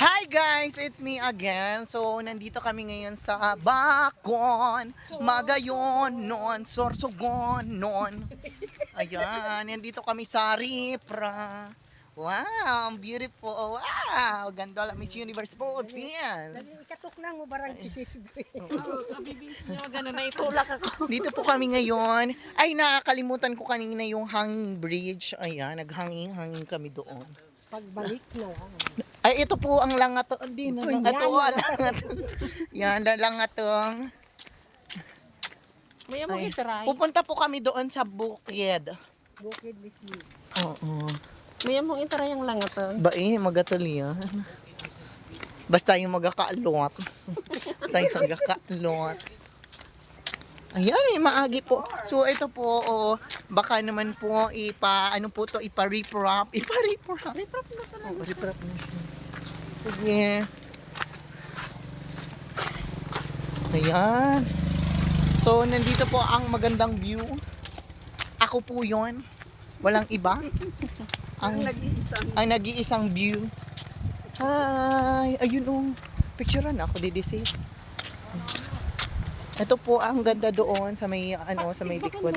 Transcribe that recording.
Hi guys, it's me again. So, nandito kami ngayon sa Bacon, Magayonon, Sorsogon. Ayan, nandito kami sa Ripra. Wow, beautiful. Wow, ganda lang Miss Universe Philippines. Ikatok na mo barang si Sisgoy. Gano'n na itulak ako. Dito po kami ngayon. Ay, nakakalimutan ko kanina yung hanging bridge. Ayan, naghanging-hanging kami doon. Pagbalik na lang. Ay, ito po ang langato. Hindi na langato. Yan, langatong. Maya mo Ay, itaray. pupunta po kami doon sa bukid. Bukid business. Oo. Maya mo itaray ang langaton. Ba eh, magatuli yan. Basta yung magkakaalot. Basta yung magkakaalot. Ayan, eh, maagi po. So, ito po, baka naman po, ipa-riprap. Ipa-riprap. Riprap na talaga. Oh, riprap na siya. Sige. Ayan. So, nandito po ang magandang view. Ako po yon. Walang iba. Ang nag-iisang view. Hi! Ayun o. Picturean ako, didisit. Ito po ang ganda doon sa may, sa may likod.